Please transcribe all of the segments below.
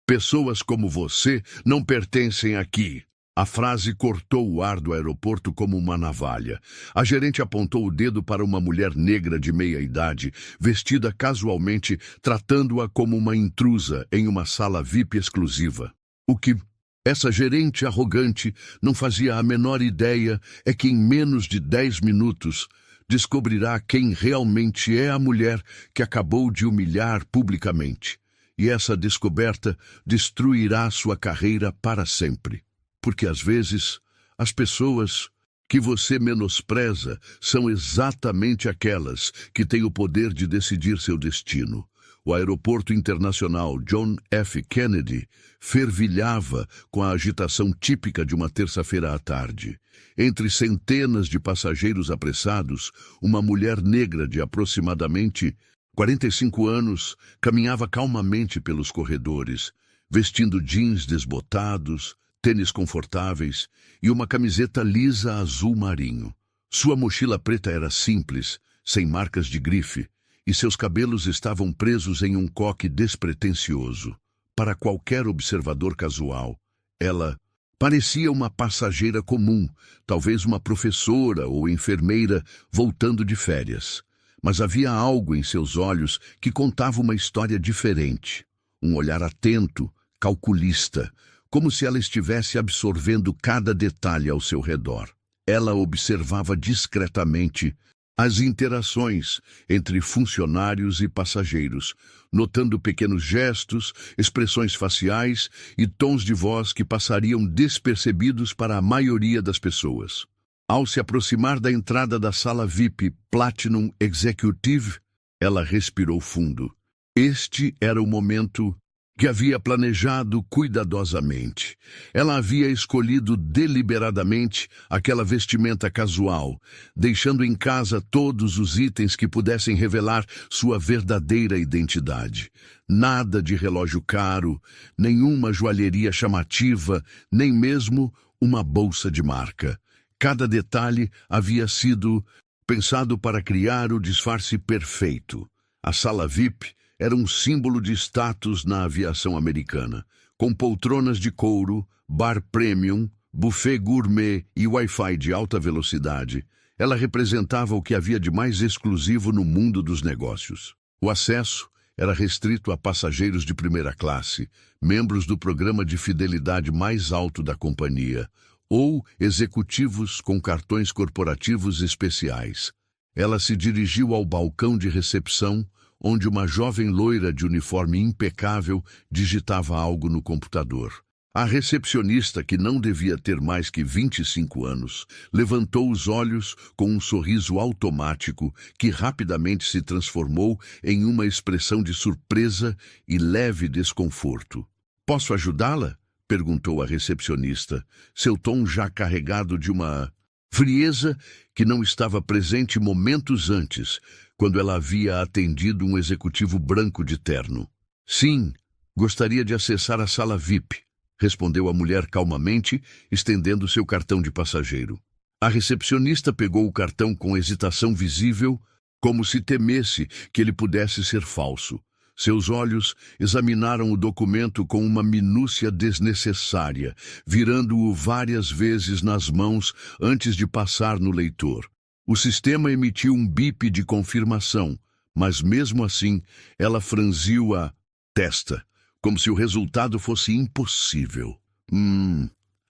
Pessoas como você não pertencem aqui. A frase cortou o ar do aeroporto como uma navalha. A gerente apontou o dedo para uma mulher negra de meia-idade, vestida casualmente, tratando-a como uma intrusa em uma sala VIP exclusiva. O que essa gerente arrogante não fazia a menor ideia é que em menos de 10 minutos descobrirá quem realmente é a mulher que acabou de humilhar publicamente. E essa descoberta destruirá sua carreira para sempre. Porque às vezes, as pessoas que você menospreza são exatamente aquelas que têm o poder de decidir seu destino. O aeroporto internacional John F. Kennedy fervilhava com a agitação típica de uma terça-feira à tarde. Entre centenas de passageiros apressados, uma mulher negra de aproximadamente 45 anos caminhava calmamente pelos corredores, vestindo jeans desbotados, tênis confortáveis e uma camiseta lisa azul marinho. Sua mochila preta era simples, sem marcas de grife, e seus cabelos estavam presos em um coque despretensioso. Para qualquer observador casual, ela parecia uma passageira comum, talvez uma professora ou enfermeira voltando de férias. Mas havia algo em seus olhos que contava uma história diferente. Um olhar atento, calculista, como se ela estivesse absorvendo cada detalhe ao seu redor. Ela observava discretamente as interações entre funcionários e passageiros, notando pequenos gestos, expressões faciais e tons de voz que passariam despercebidos para a maioria das pessoas. Ao se aproximar da entrada da sala VIP Platinum Executive, ela respirou fundo. Este era o momento que havia planejado cuidadosamente. Ela havia escolhido deliberadamente aquela vestimenta casual, deixando em casa todos os itens que pudessem revelar sua verdadeira identidade. Nada de relógio caro, nenhuma joalheria chamativa, nem mesmo uma bolsa de marca. Cada detalhe havia sido pensado para criar o disfarce perfeito. A sala VIP era um símbolo de status na aviação americana, com poltronas de couro, bar premium, buffet gourmet e Wi-Fi de alta velocidade. Ela representava o que havia de mais exclusivo no mundo dos negócios. O acesso era restrito a passageiros de primeira classe, membros do programa de fidelidade mais alto da companhia, ou executivos com cartões corporativos especiais. Ela se dirigiu ao balcão de recepção, onde uma jovem loira de uniforme impecável digitava algo no computador. A recepcionista, que não devia ter mais que 25 anos, levantou os olhos com um sorriso automático que rapidamente se transformou em uma expressão de surpresa e leve desconforto. "Posso ajudá-la?" perguntou a recepcionista, seu tom já carregado de uma frieza que não estava presente momentos antes, quando ela havia atendido um executivo branco de terno. "Sim, gostaria de acessar a sala VIP", respondeu a mulher calmamente, estendendo seu cartão de passageiro. A recepcionista pegou o cartão com hesitação visível, como se temesse que ele pudesse ser falso. Seus olhos examinaram o documento com uma minúcia desnecessária, virando-o várias vezes nas mãos antes de passar no leitor. O sistema emitiu um bip de confirmação, mas mesmo assim ela franziu a testa, como se o resultado fosse impossível.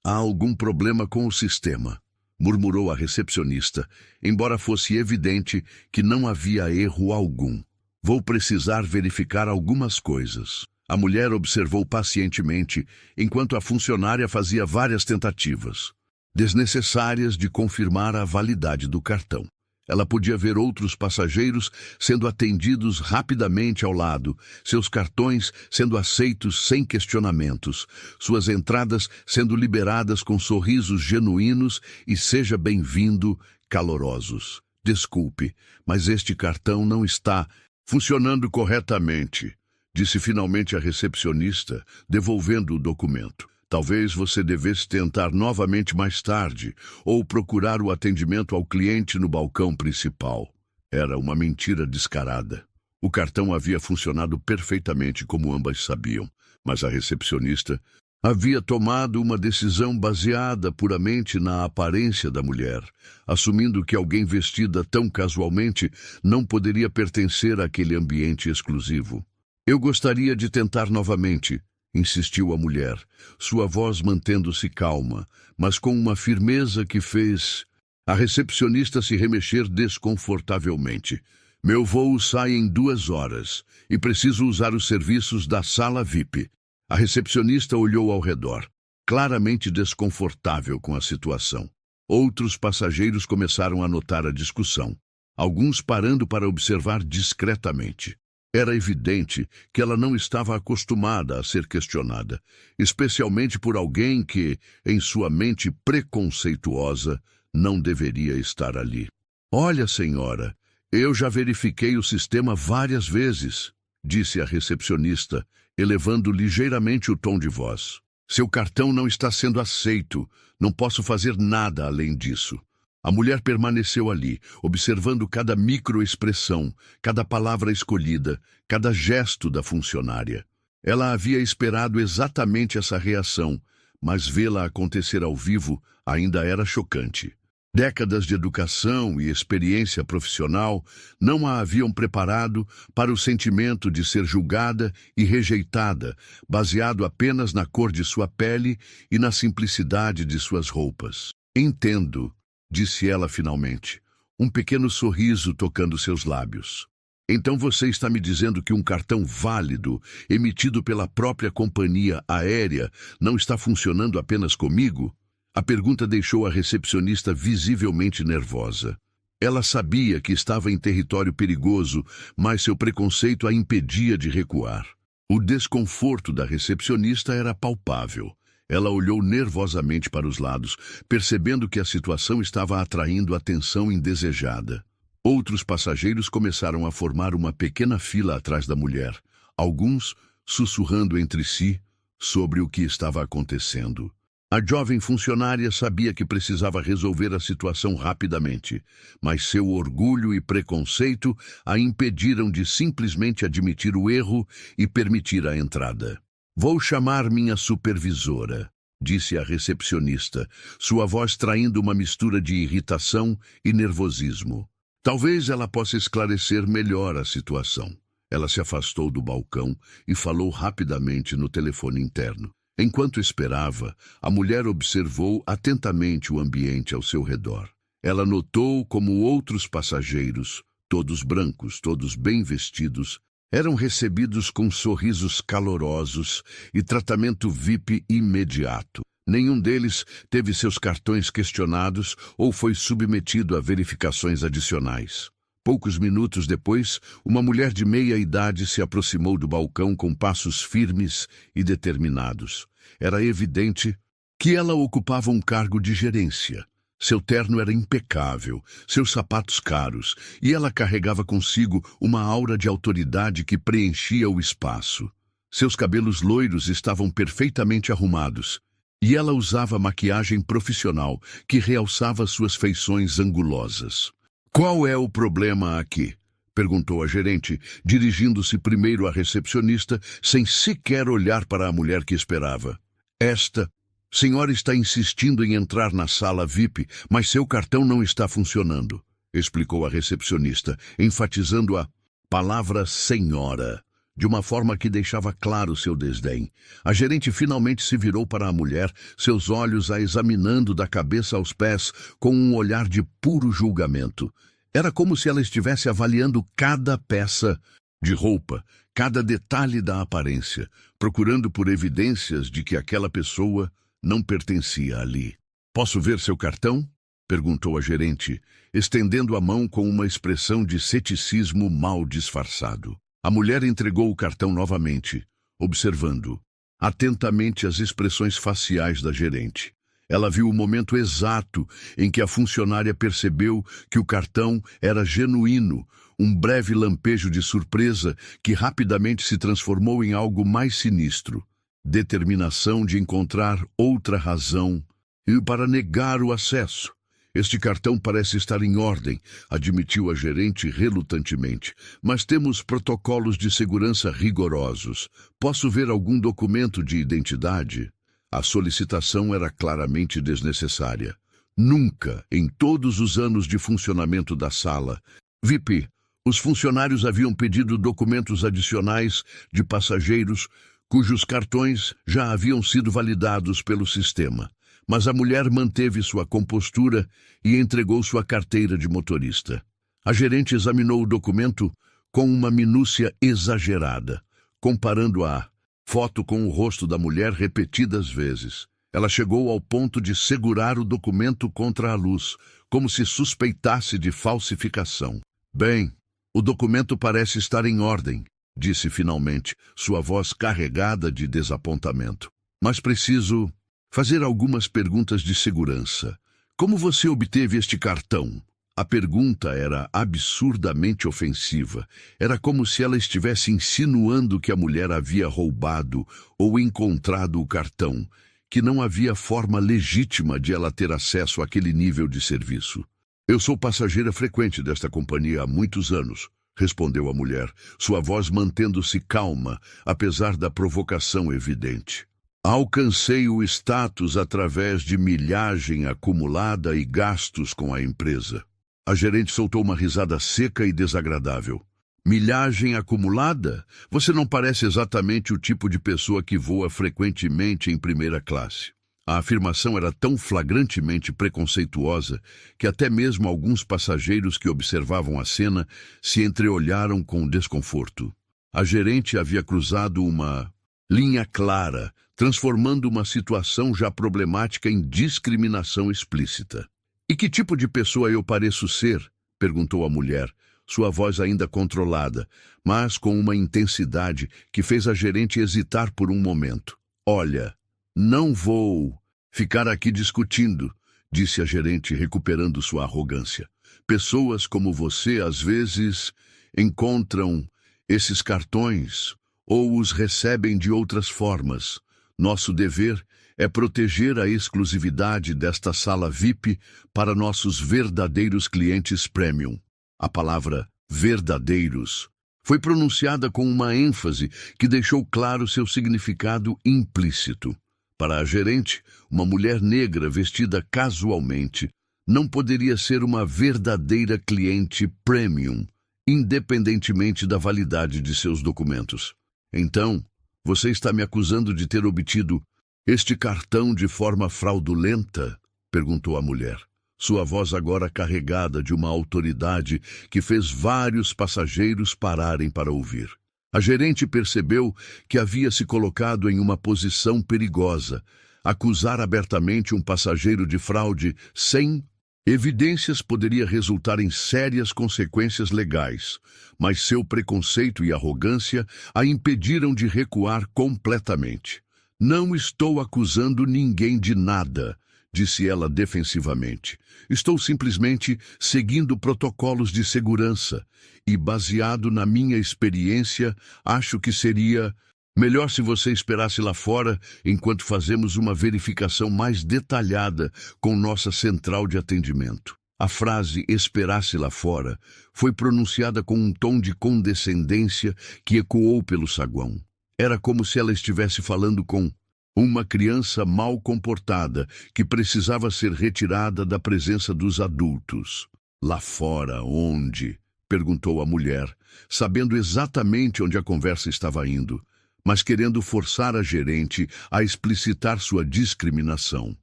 Há algum problema com o sistema", murmurou a recepcionista, embora fosse evidente que não havia erro algum. "Vou precisar verificar algumas coisas." A mulher observou pacientemente, enquanto a funcionária fazia várias tentativas desnecessárias de confirmar a validade do cartão. Ela podia ver outros passageiros sendo atendidos rapidamente ao lado, seus cartões sendo aceitos sem questionamentos, suas entradas sendo liberadas com sorrisos genuínos e "seja bem-vindo" calorosos. "Desculpe, mas este cartão não está funcionando corretamente", disse finalmente a recepcionista, devolvendo o documento. "Talvez você devesse tentar novamente mais tarde, ou procurar o atendimento ao cliente no balcão principal." Era uma mentira descarada. O cartão havia funcionado perfeitamente, como ambas sabiam, Mas a recepcionista havia tomado uma decisão baseada puramente na aparência da mulher, assumindo que alguém vestida tão casualmente não poderia pertencer àquele ambiente exclusivo. Eu gostaria de tentar novamente, insistiu a mulher, sua voz mantendo-se calma, mas com uma firmeza que fez a recepcionista se remexer desconfortavelmente. Meu voo sai em 2 horas e preciso usar os serviços da sala VIP. A recepcionista olhou ao redor, claramente desconfortável com a situação. Outros passageiros começaram a notar a discussão, alguns parando para observar discretamente. Era evidente que ela não estava acostumada a ser questionada, especialmente por alguém que, em sua mente preconceituosa, não deveria estar ali. Olha, senhora, eu já verifiquei o sistema várias vezes, disse a recepcionista, elevando ligeiramente o tom de voz. Seu cartão não está sendo aceito. Não posso fazer nada além disso. A mulher permaneceu ali, observando cada microexpressão, cada palavra escolhida, cada gesto da funcionária. Ela havia esperado exatamente essa reação, mas vê-la acontecer ao vivo ainda era chocante. Décadas de educação e experiência profissional não a haviam preparado para o sentimento de ser julgada e rejeitada, baseado apenas na cor de sua pele e na simplicidade de suas roupas. Entendo, disse ela finalmente, um pequeno sorriso tocando seus lábios. Então você está me dizendo que um cartão válido, emitido pela própria companhia aérea, não está funcionando apenas comigo? A pergunta deixou a recepcionista visivelmente nervosa. Ela sabia que estava em território perigoso, mas seu preconceito a impedia de recuar. O desconforto da recepcionista era palpável. Ela olhou nervosamente para os lados, percebendo que a situação estava atraindo atenção indesejada. Outros passageiros começaram a formar uma pequena fila atrás da mulher, alguns sussurrando entre si sobre o que estava acontecendo. A jovem funcionária sabia que precisava resolver a situação rapidamente, mas seu orgulho e preconceito a impediram de simplesmente admitir o erro e permitir a entrada. Vou chamar minha supervisora, disse a recepcionista, sua voz traindo uma mistura de irritação e nervosismo. Talvez ela possa esclarecer melhor a situação. Ela se afastou do balcão e falou rapidamente no telefone interno. Enquanto esperava, a mulher observou atentamente o ambiente ao seu redor. Ela notou como outros passageiros, todos brancos, todos bem vestidos, eram recebidos com sorrisos calorosos e tratamento VIP imediato. Nenhum deles teve seus cartões questionados ou foi submetido a verificações adicionais. Poucos minutos depois, uma mulher de meia idade se aproximou do balcão com passos firmes e determinados. Era evidente que ela ocupava um cargo de gerência. Seu terno era impecável, seus sapatos caros, e ela carregava consigo uma aura de autoridade que preenchia o espaço. Seus cabelos loiros estavam perfeitamente arrumados, e ela usava maquiagem profissional que realçava suas feições angulosas. Qual é o problema aqui? Perguntou a gerente, dirigindo-se primeiro à recepcionista, sem sequer olhar para a mulher que esperava. Esta senhora está insistindo em entrar na sala VIP, mas seu cartão não está funcionando, explicou a recepcionista, enfatizando a palavra senhora, de uma forma que deixava claro seu desdém. A gerente finalmente se virou para a mulher, seus olhos a examinando da cabeça aos pés com um olhar de puro julgamento. Era como se ela estivesse avaliando cada peça de roupa, cada detalhe da aparência, procurando por evidências de que aquela pessoa não pertencia ali. Posso ver seu cartão? Perguntou a gerente, estendendo a mão com uma expressão de ceticismo mal disfarçado. A mulher entregou o cartão novamente, observando atentamente as expressões faciais da gerente. Ela viu o momento exato em que a funcionária percebeu que o cartão era genuíno, um breve lampejo de surpresa que rapidamente se transformou em algo mais sinistro. Determinação de encontrar outra razão e para negar o acesso. Este cartão parece estar em ordem, admitiu a gerente relutantemente, mas temos protocolos de segurança rigorosos. Posso ver algum documento de identidade? A solicitação era claramente desnecessária. Nunca, em todos os anos de funcionamento da sala, VIP, os funcionários haviam pedido documentos adicionais de passageiros cujos cartões já haviam sido validados pelo sistema. Mas a mulher manteve sua compostura e entregou sua carteira de motorista. A gerente examinou o documento com uma minúcia exagerada, comparando a foto com o rosto da mulher repetidas vezes. Ela chegou ao ponto de segurar o documento contra a luz, como se suspeitasse de falsificação. Bem, o documento parece estar em ordem, disse finalmente, sua voz carregada de desapontamento. Mas preciso fazer algumas perguntas de segurança. Como você obteve este cartão? A pergunta era absurdamente ofensiva. Era como se ela estivesse insinuando que a mulher havia roubado ou encontrado o cartão, que não havia forma legítima de ela ter acesso àquele nível de serviço. Eu sou passageira frequente desta companhia há muitos anos, respondeu a mulher, sua voz mantendo-se calma, apesar da provocação evidente. Alcancei o status através de milhagem acumulada e gastos com a empresa. A gerente soltou uma risada seca e desagradável. Milhagem acumulada? Você não parece exatamente o tipo de pessoa que voa frequentemente em primeira classe. A afirmação era tão flagrantemente preconceituosa que até mesmo alguns passageiros que observavam a cena se entreolharam com desconforto. A gerente havia cruzado uma linha clara, transformando uma situação já problemática em discriminação explícita. E que tipo de pessoa eu pareço ser? Perguntou a mulher, sua voz ainda controlada, mas com uma intensidade que fez a gerente hesitar por um momento. Olha, não vou ficar aqui discutindo, disse a gerente, recuperando sua arrogância. Pessoas como você às vezes encontram esses cartões ou os recebem de outras formas. Nosso dever é proteger a exclusividade desta sala VIP para nossos verdadeiros clientes premium. A palavra verdadeiros foi pronunciada com uma ênfase que deixou claro seu significado implícito. Para a gerente, uma mulher negra vestida casualmente não poderia ser uma verdadeira cliente premium, independentemente da validade de seus documentos. Então, você está me acusando de ter obtido este cartão de forma fraudulenta? Perguntou a mulher, sua voz agora carregada de uma autoridade que fez vários passageiros pararem para ouvir. A gerente percebeu que havia se colocado em uma posição perigosa. Acusar abertamente um passageiro de fraude sem evidências poderia resultar em sérias consequências legais, mas seu preconceito e arrogância a impediram de recuar completamente. Não estou acusando ninguém de nada, disse ela defensivamente. Estou simplesmente seguindo protocolos de segurança e, baseado na minha experiência, acho que seria melhor se você esperasse lá fora enquanto fazemos uma verificação mais detalhada com nossa central de atendimento. A frase "esperasse lá fora" foi pronunciada com um tom de condescendência que ecoou pelo saguão. Era como se ela estivesse falando com uma criança mal comportada que precisava ser retirada da presença dos adultos. Lá fora, onde? Perguntou a mulher, sabendo exatamente onde a conversa estava indo, mas querendo forçar a gerente a explicitar sua discriminação.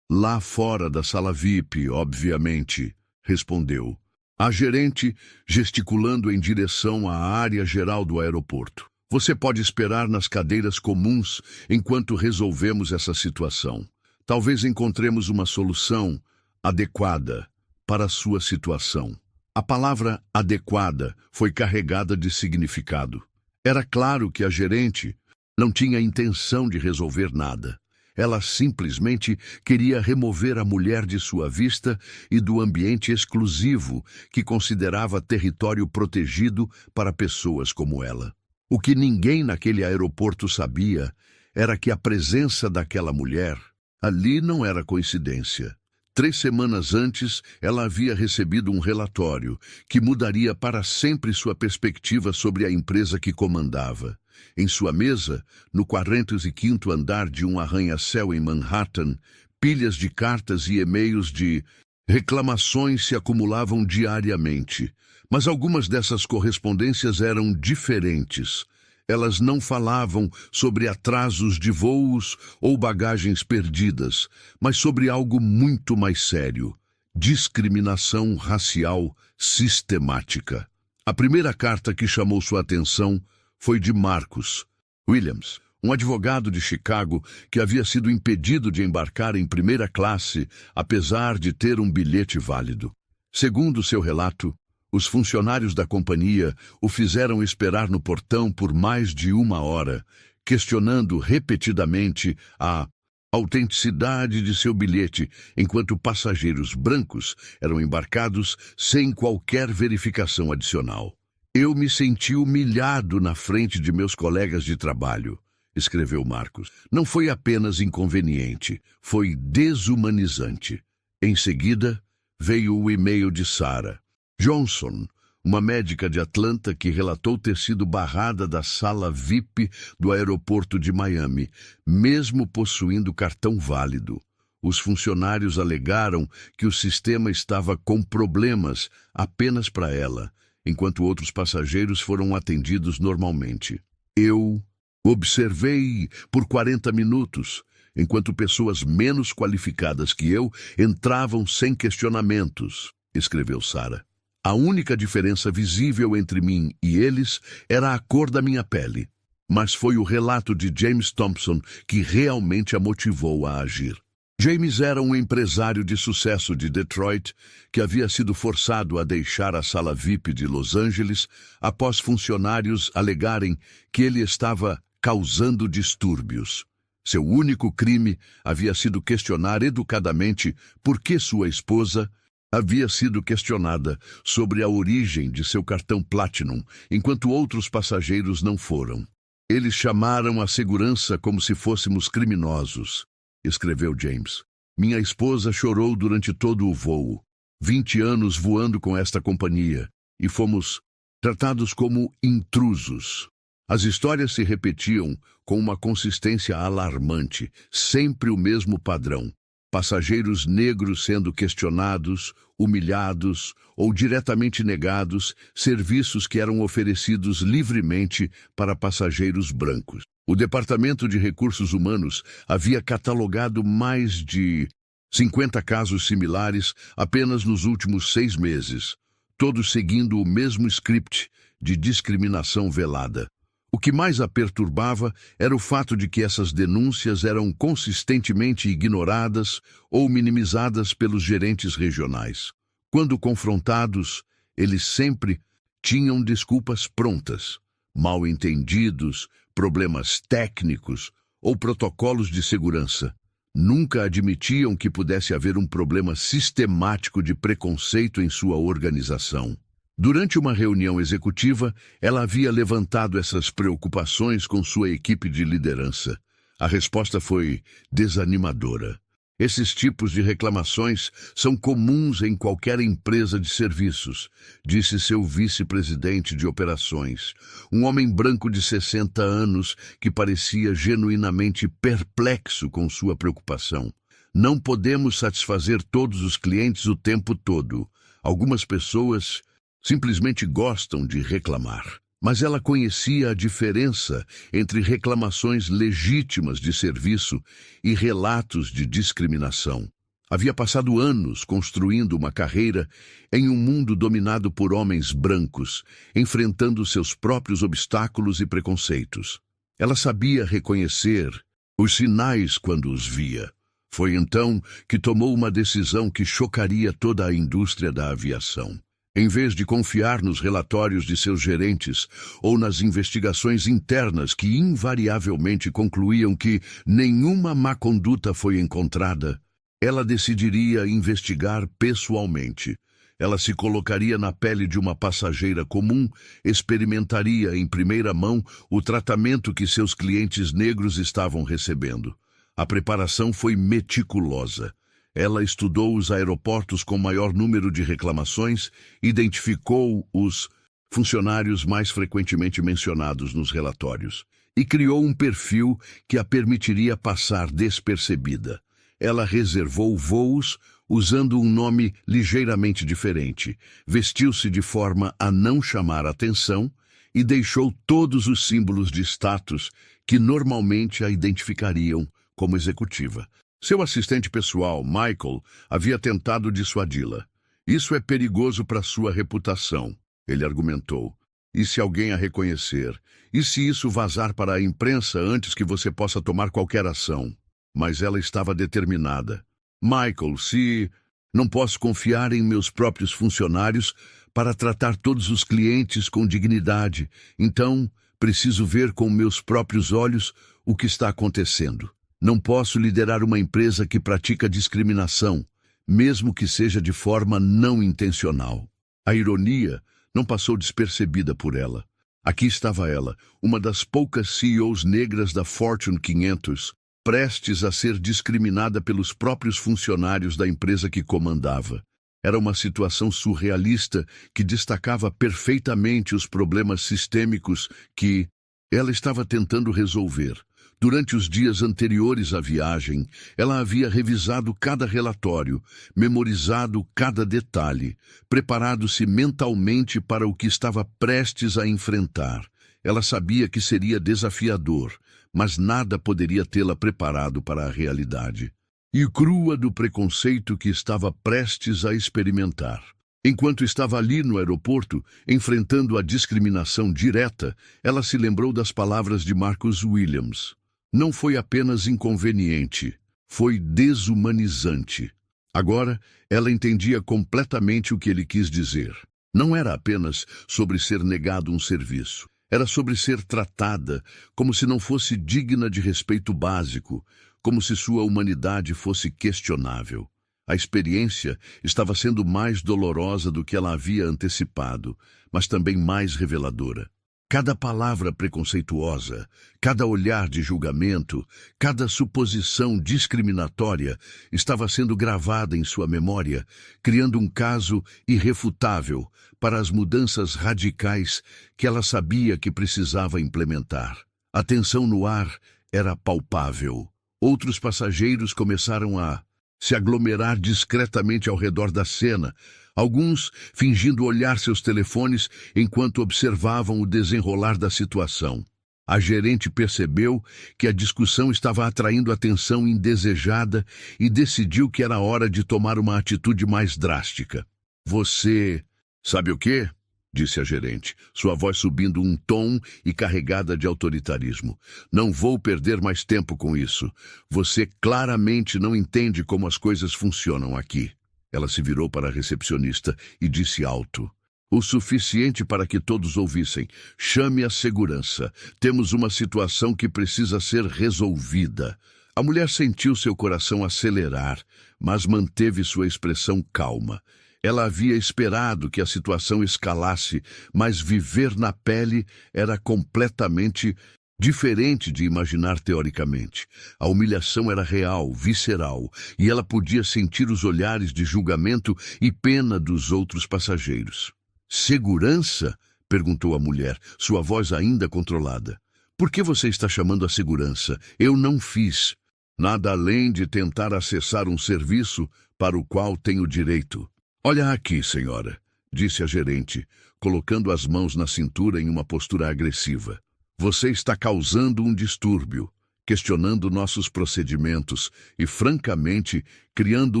Lá fora da sala VIP, obviamente, respondeu. A gerente, gesticulando em direção à área geral do aeroporto. Você pode esperar nas cadeiras comuns enquanto resolvemos essa situação. Talvez encontremos uma solução adequada para a sua situação. A palavra adequada foi carregada de significado. Era claro que a gerente não tinha intenção de resolver nada. Ela simplesmente queria remover a mulher de sua vista e do ambiente exclusivo que considerava território protegido para pessoas como ela. O que ninguém naquele aeroporto sabia era que a presença daquela mulher ali não era coincidência. 3 semanas antes, ela havia recebido um relatório que mudaria para sempre sua perspectiva sobre a empresa que comandava. Em sua mesa, no 45º andar de um arranha-céu em Manhattan, pilhas de cartas e e-mails de reclamações se acumulavam diariamente. Mas algumas dessas correspondências eram diferentes. Elas não falavam sobre atrasos de voos ou bagagens perdidas, mas sobre algo muito mais sério: discriminação racial sistemática. A primeira carta que chamou sua atenção foi de Marcus Williams, um advogado de Chicago que havia sido impedido de embarcar em primeira classe, apesar de ter um bilhete válido. Segundo seu relato, os funcionários da companhia o fizeram esperar no portão por mais de 1 hora, questionando repetidamente a autenticidade de seu bilhete, enquanto passageiros brancos eram embarcados sem qualquer verificação adicional. Eu me senti humilhado na frente de meus colegas de trabalho, escreveu Marcos. Não foi apenas inconveniente, foi desumanizante. Em seguida, veio o e-mail de Sarah Johnson, uma médica de Atlanta que relatou ter sido barrada da sala VIP do aeroporto de Miami, mesmo possuindo cartão válido. Os funcionários alegaram que o sistema estava com problemas apenas para ela, enquanto outros passageiros foram atendidos normalmente. Eu observei por 40 minutos, enquanto pessoas menos qualificadas que eu entravam sem questionamentos, escreveu Sarah. A única diferença visível entre mim e eles era a cor da minha pele. Mas foi o relato de James Thompson que realmente a motivou a agir. James era um empresário de sucesso de Detroit que havia sido forçado a deixar a sala VIP de Los Angeles após funcionários alegarem que ele estava causando distúrbios. Seu único crime havia sido questionar educadamente por que sua esposa havia sido questionada sobre a origem de seu cartão Platinum, enquanto outros passageiros não foram. Eles chamaram a segurança como se fôssemos criminosos, escreveu James. Minha esposa chorou durante todo o voo. 20 anos voando com esta companhia, e fomos tratados como intrusos. As histórias se repetiam com uma consistência alarmante, sempre o mesmo padrão. Passageiros negros sendo questionados, humilhados ou diretamente negados serviços que eram oferecidos livremente para passageiros brancos. O Departamento de Recursos Humanos havia catalogado mais de 50 casos similares apenas nos últimos 6 meses, todos seguindo o mesmo script de discriminação velada. O que mais a perturbava era o fato de que essas denúncias eram consistentemente ignoradas ou minimizadas pelos gerentes regionais. Quando confrontados, eles sempre tinham desculpas prontas, mal-entendidos, problemas técnicos ou protocolos de segurança. Nunca admitiam que pudesse haver um problema sistemático de preconceito em sua organização. Durante uma reunião executiva, ela havia levantado essas preocupações com sua equipe de liderança. A resposta foi desanimadora. Esses tipos de reclamações são comuns em qualquer empresa de serviços, disse seu vice-presidente de operações, um homem branco de 60 anos que parecia genuinamente perplexo com sua preocupação. Não podemos satisfazer todos os clientes o tempo todo. Algumas pessoas simplesmente gostam de reclamar. Mas ela conhecia a diferença entre reclamações legítimas de serviço e relatos de discriminação. Havia passado anos construindo uma carreira em um mundo dominado por homens brancos, enfrentando seus próprios obstáculos e preconceitos. Ela sabia reconhecer os sinais quando os via. Foi então que tomou uma decisão que chocaria toda a indústria da aviação. Em vez de confiar nos relatórios de seus gerentes ou nas investigações internas que invariavelmente concluíam que nenhuma má conduta foi encontrada, ela decidiria investigar pessoalmente. Ela se colocaria na pele de uma passageira comum, experimentaria em primeira mão o tratamento que seus clientes negros estavam recebendo. A preparação foi meticulosa. Ela estudou os aeroportos com maior número de reclamações, identificou os funcionários mais frequentemente mencionados nos relatórios e criou um perfil que a permitiria passar despercebida. Ela reservou voos usando um nome ligeiramente diferente, vestiu-se de forma a não chamar atenção e deixou todos os símbolos de status que normalmente a identificariam como executiva. Seu assistente pessoal, Michael, havia tentado dissuadi-la. Isso é perigoso para sua reputação, ele argumentou. E se alguém a reconhecer? E se isso vazar para a imprensa antes que você possa tomar qualquer ação? Mas ela estava determinada. Michael, se não posso confiar em meus próprios funcionários para tratar todos os clientes com dignidade, então preciso ver com meus próprios olhos o que está acontecendo. Não posso liderar uma empresa que pratica discriminação, mesmo que seja de forma não intencional. A ironia não passou despercebida por ela. Aqui estava ela, uma das poucas CEOs negras da Fortune 500, prestes a ser discriminada pelos próprios funcionários da empresa que comandava. Era uma situação surrealista que destacava perfeitamente os problemas sistêmicos que ela estava tentando resolver. Durante os dias anteriores à viagem, ela havia revisado cada relatório, memorizado cada detalhe, preparado-se mentalmente para o que estava prestes a enfrentar. Ela sabia que seria desafiador, mas nada poderia tê-la preparado para a realidade e crua do preconceito que estava prestes a experimentar. Enquanto estava ali no aeroporto, enfrentando a discriminação direta, ela se lembrou das palavras de Marcus Williams. Não foi apenas inconveniente, foi desumanizante. Agora, ela entendia completamente o que ele quis dizer. Não era apenas sobre ser negado um serviço. Era sobre ser tratada como se não fosse digna de respeito básico, como se sua humanidade fosse questionável. A experiência estava sendo mais dolorosa do que ela havia antecipado, mas também mais reveladora. Cada palavra preconceituosa, cada olhar de julgamento, cada suposição discriminatória estava sendo gravada em sua memória, criando um caso irrefutável para as mudanças radicais que ela sabia que precisava implementar. A tensão no ar era palpável. Outros passageiros começaram a se aglomerar discretamente ao redor da cena, alguns fingindo olhar seus telefones enquanto observavam o desenrolar da situação. A gerente percebeu que a discussão estava atraindo atenção indesejada e decidiu que era hora de tomar uma atitude mais drástica. Você sabe o quê? Disse a gerente, sua voz subindo um tom e carregada de autoritarismo. Não vou perder mais tempo com isso. Você claramente não entende como as coisas funcionam aqui. Ela se virou para a recepcionista e disse alto, o suficiente para que todos ouvissem. Chame a segurança. Temos uma situação que precisa ser resolvida. A mulher sentiu seu coração acelerar, mas manteve sua expressão calma. Ela havia esperado que a situação escalasse, mas viver na pele era completamente diferente de imaginar teoricamente. A humilhação era real, visceral, e ela podia sentir os olhares de julgamento e pena dos outros passageiros. Segurança? Perguntou a mulher, sua voz ainda controlada. Por que você está chamando a segurança? Eu não fiz nada além de tentar acessar um serviço para o qual tenho direito. Olha aqui, senhora, disse a gerente, colocando as mãos na cintura em uma postura agressiva. Você está causando um distúrbio, questionando nossos procedimentos e, francamente, criando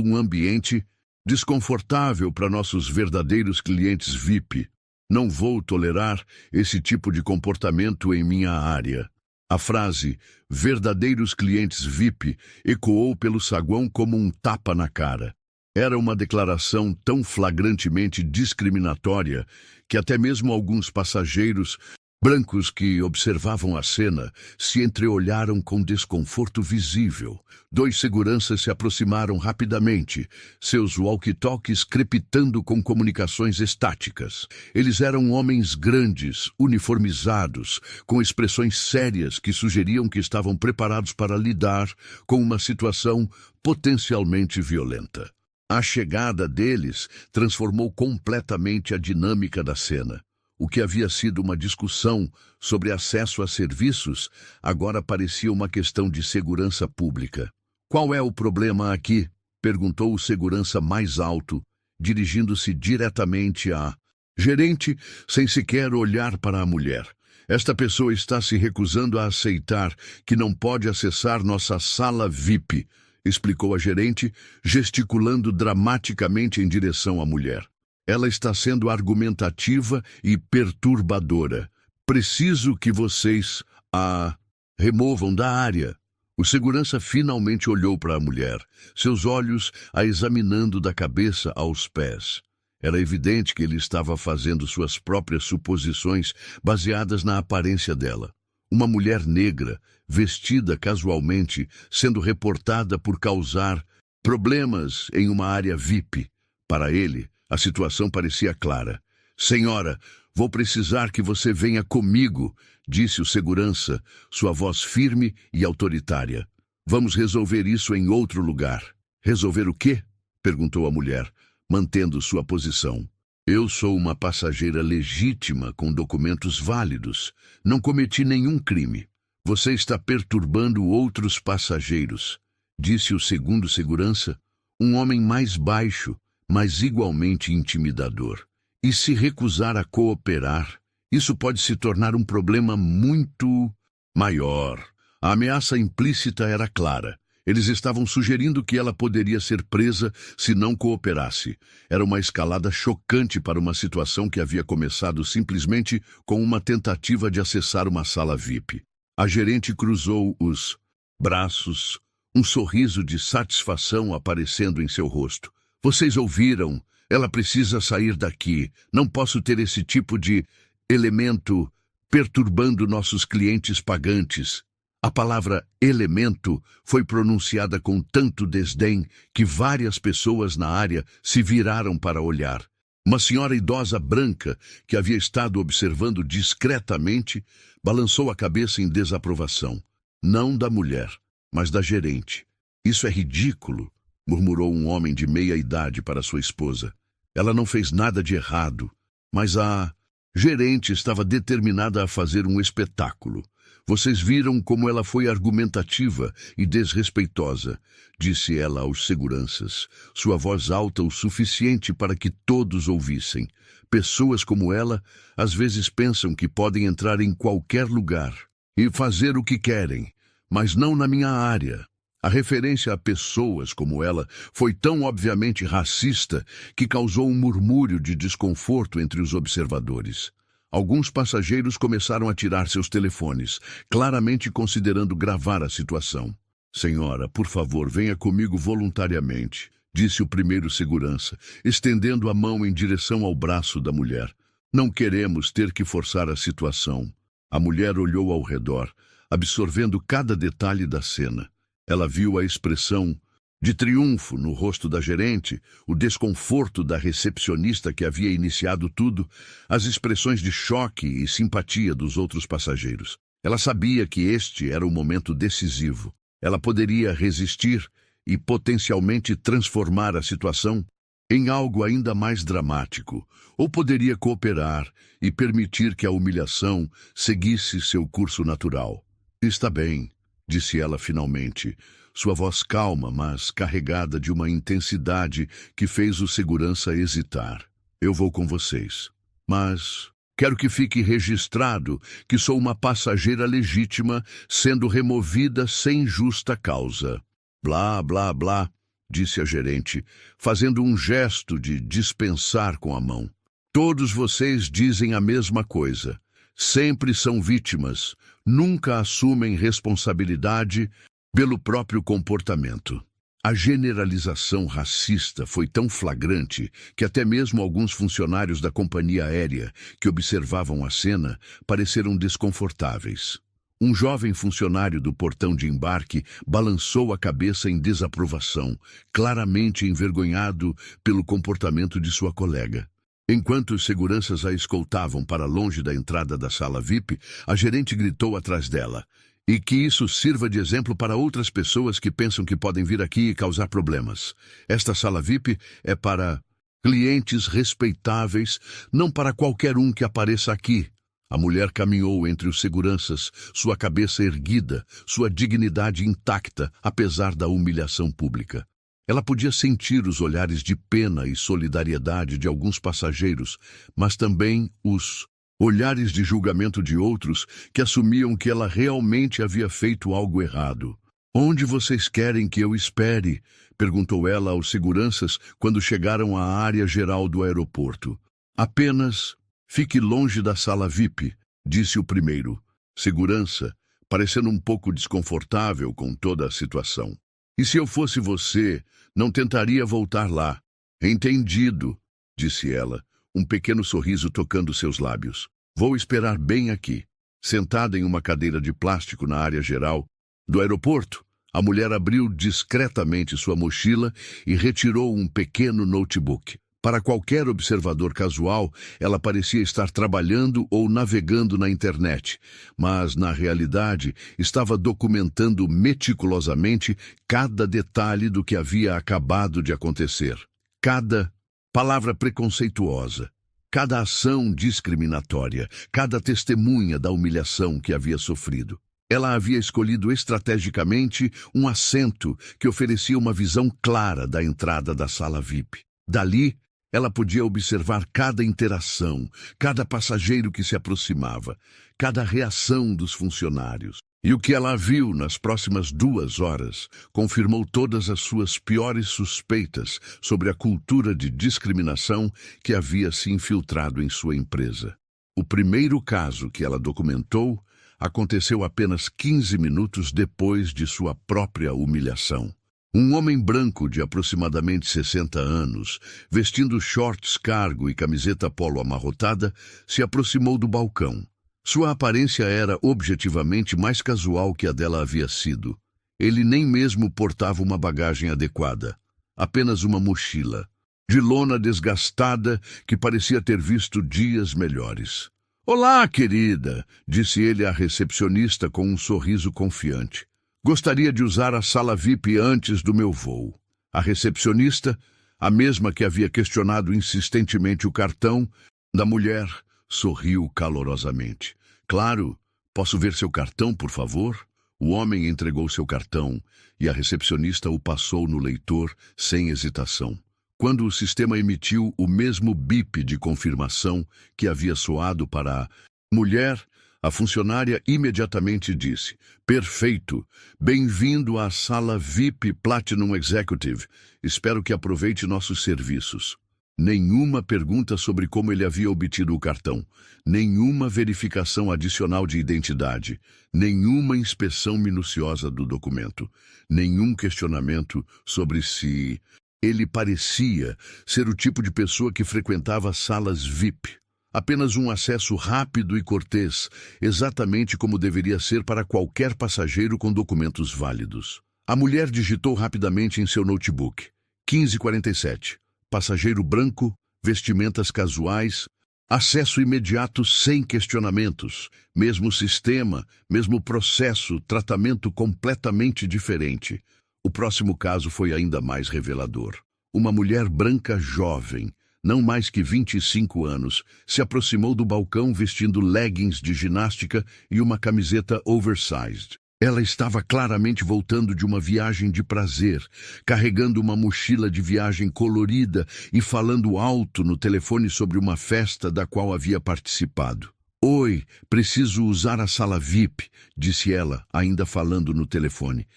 um ambiente desconfortável para nossos verdadeiros clientes VIP. Não vou tolerar esse tipo de comportamento em minha área. A frase verdadeiros clientes VIP ecoou pelo saguão como um tapa na cara. Era uma declaração tão flagrantemente discriminatória que até mesmo alguns passageiros Brancos que observavam a cena se entreolharam com desconforto visível. 2 seguranças se aproximaram rapidamente, seus walkie-talkies crepitando com comunicações estáticas. Eles eram homens grandes, uniformizados, com expressões sérias que sugeriam que estavam preparados para lidar com uma situação potencialmente violenta. A chegada deles transformou completamente a dinâmica da cena. O que havia sido uma discussão sobre acesso a serviços, agora parecia uma questão de segurança pública. "Qual é o problema aqui?" perguntou o segurança mais alto, dirigindo-se diretamente à gerente, sem sequer olhar para a mulher. "Esta pessoa está se recusando a aceitar que não pode acessar nossa sala VIP", explicou a gerente, gesticulando dramaticamente em direção à mulher. "Ela está sendo argumentativa e perturbadora. Preciso que vocês a removam da área." O segurança finalmente olhou para a mulher, seus olhos a examinando da cabeça aos pés. Era evidente que ele estava fazendo suas próprias suposições baseadas na aparência dela. Uma mulher negra, vestida casualmente, sendo reportada por causar problemas em uma área VIP. Para ele, a situação parecia clara. "Senhora, vou precisar que você venha comigo", disse o segurança, sua voz firme e autoritária. "Vamos resolver isso em outro lugar." "Resolver o quê?" perguntou a mulher, mantendo sua posição. "Eu sou uma passageira legítima com documentos válidos. Não cometi nenhum crime. Você está perturbando outros passageiros", disse o segundo segurança, um homem mais baixo, mas igualmente intimidador. "E se recusar a cooperar, isso pode se tornar um problema muito maior." A ameaça implícita era clara. Eles estavam sugerindo que ela poderia ser presa se não cooperasse. Era uma escalada chocante para uma situação que havia começado simplesmente com uma tentativa de acessar uma sala VIP. A gerente cruzou os braços, um sorriso de satisfação aparecendo em seu rosto. "Vocês ouviram? Ela precisa sair daqui. Não posso ter esse tipo de elemento perturbando nossos clientes pagantes." A palavra elemento foi pronunciada com tanto desdém que várias pessoas na área se viraram para olhar. Uma senhora idosa branca, que havia estado observando discretamente, balançou a cabeça em desaprovação. Não da mulher, mas da gerente. "Isso é ridículo", murmurou um homem de meia idade para sua esposa. "Ela não fez nada de errado, mas a gerente estava determinada a fazer um espetáculo. Vocês viram como ela foi argumentativa e desrespeitosa", disse ela aos seguranças, sua voz alta o suficiente para que todos ouvissem. "Pessoas como ela às vezes pensam que podem entrar em qualquer lugar e fazer o que querem, mas não na minha área." A referência a pessoas como ela foi tão obviamente racista que causou um murmúrio de desconforto entre os observadores. Alguns passageiros começaram a tirar seus telefones, claramente considerando gravar a situação. "Senhora, por favor, venha comigo voluntariamente", disse o primeiro segurança, estendendo a mão em direção ao braço da mulher. "Não queremos ter que forçar a situação." A mulher olhou ao redor, absorvendo cada detalhe da cena. Ela viu a expressão de triunfo no rosto da gerente, o desconforto da recepcionista que havia iniciado tudo, as expressões de choque e simpatia dos outros passageiros. Ela sabia que este era o momento decisivo. Ela poderia resistir e potencialmente transformar a situação em algo ainda mais dramático, ou poderia cooperar e permitir que a humilhação seguisse seu curso natural. "Está bem", disse ela finalmente, sua voz calma, mas carregada de uma intensidade que fez o segurança hesitar. "Eu vou com vocês. Mas quero que fique registrado que sou uma passageira legítima sendo removida sem justa causa." "Blá, blá, blá", disse a gerente, fazendo um gesto de dispensar com a mão. "Todos vocês dizem a mesma coisa. Sempre são vítimas, nunca assumem responsabilidade pelo próprio comportamento." A generalização racista foi tão flagrante que até mesmo alguns funcionários da companhia aérea que observavam a cena pareceram desconfortáveis. Um jovem funcionário do portão de embarque balançou a cabeça em desaprovação, claramente envergonhado pelo comportamento de sua colega. Enquanto os seguranças a escoltavam para longe da entrada da sala VIP, a gerente gritou atrás dela: "E que isso sirva de exemplo para outras pessoas que pensam que podem vir aqui e causar problemas. Esta sala VIP é para clientes respeitáveis, não para qualquer um que apareça aqui." A mulher caminhou entre os seguranças, sua cabeça erguida, sua dignidade intacta, apesar da humilhação pública. Ela podia sentir os olhares de pena e solidariedade de alguns passageiros, mas também os olhares de julgamento de outros que assumiam que ela realmente havia feito algo errado. "Onde vocês querem que eu espere?" perguntou ela aos seguranças quando chegaram à área geral do aeroporto. "Apenas fique longe da sala VIP", disse o primeiro. Segurança, parecendo um pouco desconfortável com toda a situação. "E se eu fosse você, não tentaria voltar lá." "Entendido", disse ela, um pequeno sorriso tocando seus lábios. "Vou esperar bem aqui." Sentada em uma cadeira de plástico na área geral do aeroporto, a mulher abriu discretamente sua mochila e retirou um pequeno notebook. Para qualquer observador casual, ela parecia estar trabalhando ou navegando na internet, mas, na realidade, estava documentando meticulosamente cada detalhe do que havia acabado de acontecer. Cada palavra preconceituosa, cada ação discriminatória, cada testemunha da humilhação que havia sofrido. Ela havia escolhido estrategicamente um assento que oferecia uma visão clara da entrada da sala VIP. Dali, ela podia observar cada interação, cada passageiro que se aproximava, cada reação dos funcionários. E o que ela viu nas próximas 2 horas confirmou todas as suas piores suspeitas sobre a cultura de discriminação que havia se infiltrado em sua empresa. O primeiro caso que ela documentou aconteceu apenas 15 minutos depois de sua própria humilhação. Um homem branco de aproximadamente 60 anos, vestindo shorts cargo e camiseta polo amarrotada, se aproximou do balcão. Sua aparência era objetivamente mais casual que a dela havia sido. Ele nem mesmo portava uma bagagem adequada, apenas uma mochila, de lona desgastada que parecia ter visto dias melhores. "Olá, querida", disse ele à recepcionista com um sorriso confiante. "Gostaria de usar a sala VIP antes do meu voo." A recepcionista, a mesma que havia questionado insistentemente o cartão da mulher, sorriu calorosamente. "Claro, posso ver seu cartão, por favor?" O homem entregou seu cartão e a recepcionista o passou no leitor sem hesitação. Quando o sistema emitiu o mesmo bip de confirmação que havia soado para a mulher, a funcionária imediatamente disse: "Perfeito, bem-vindo à sala VIP Platinum Executive. Espero que aproveite nossos serviços." Nenhuma pergunta sobre como ele havia obtido o cartão, nenhuma verificação adicional de identidade, nenhuma inspeção minuciosa do documento, nenhum questionamento sobre se ele parecia ser o tipo de pessoa que frequentava salas VIP. Apenas um acesso rápido e cortês, exatamente como deveria ser para qualquer passageiro com documentos válidos. A mulher digitou rapidamente em seu notebook. 15:47. Passageiro branco, vestimentas casuais, acesso imediato sem questionamentos, mesmo sistema, mesmo processo, tratamento completamente diferente. O próximo caso foi ainda mais revelador. Uma mulher branca jovem, não mais que 25 anos, se aproximou do balcão vestindo leggings de ginástica e uma camiseta oversized. Ela estava claramente voltando de uma viagem de prazer, carregando uma mochila de viagem colorida e falando alto no telefone sobre uma festa da qual havia participado. "Oi, preciso usar a sala VIP", disse ela, ainda falando no telefone.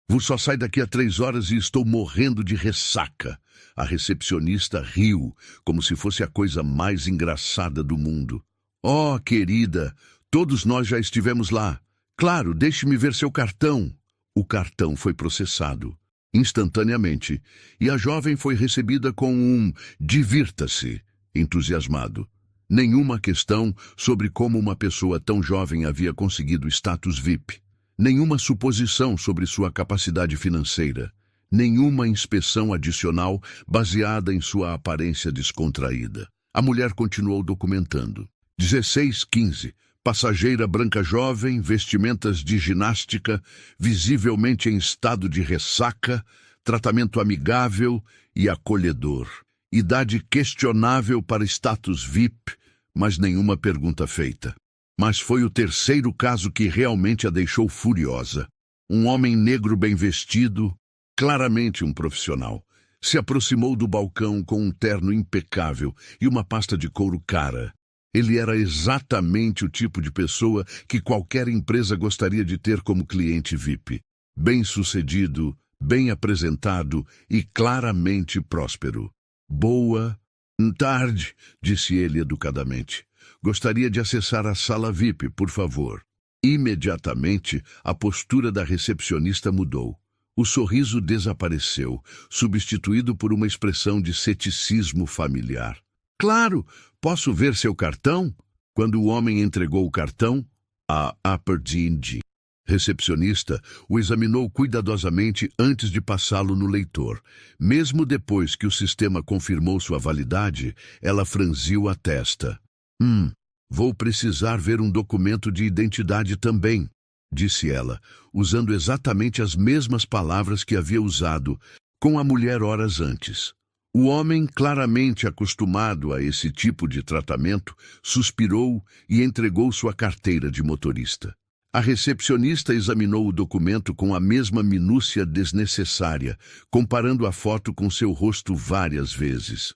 Vou só sair daqui a 3 horas e estou morrendo de ressaca." A recepcionista riu, como se fosse a coisa mais engraçada do mundo. "Oh, querida, todos nós já estivemos lá. Claro, deixe-me ver seu cartão." O cartão foi processado. instantaneamente, e a jovem foi recebida com um divirta-se entusiasmado. Nenhuma questão sobre como uma pessoa tão jovem havia conseguido status VIP. Nenhuma suposição sobre sua capacidade financeira. Nenhuma inspeção adicional baseada em sua aparência descontraída. A mulher continuou documentando. 16:15. Passageira branca jovem, vestimentas de ginástica, visivelmente em estado de ressaca, tratamento amigável e acolhedor. Idade questionável para status VIP, mas nenhuma pergunta feita. Mas foi o terceiro caso que realmente a deixou furiosa. Um homem negro bem vestido, claramente um profissional, se aproximou do balcão com um terno impecável e uma pasta de couro cara. Ele era exatamente o tipo de pessoa que qualquer empresa gostaria de ter como cliente VIP. Bem-sucedido, bem apresentado e claramente próspero. Boa tarde, disse ele educadamente. Gostaria de acessar a sala VIP, por favor. Imediatamente, a postura da recepcionista mudou. O sorriso desapareceu, substituído por uma expressão de ceticismo familiar. Claro, posso ver seu cartão? Quando o homem entregou o cartão, a Upper recepcionista o examinou cuidadosamente antes de passá-lo no leitor. Mesmo depois que o sistema confirmou sua validade, ela franziu a testa. Vou precisar ver um documento de identidade também, disse ela, usando exatamente as mesmas palavras que havia usado com a mulher horas antes. O homem, claramente acostumado a esse tipo de tratamento, suspirou e entregou sua carteira de motorista. A recepcionista examinou o documento com a mesma minúcia desnecessária, comparando a foto com seu rosto várias vezes.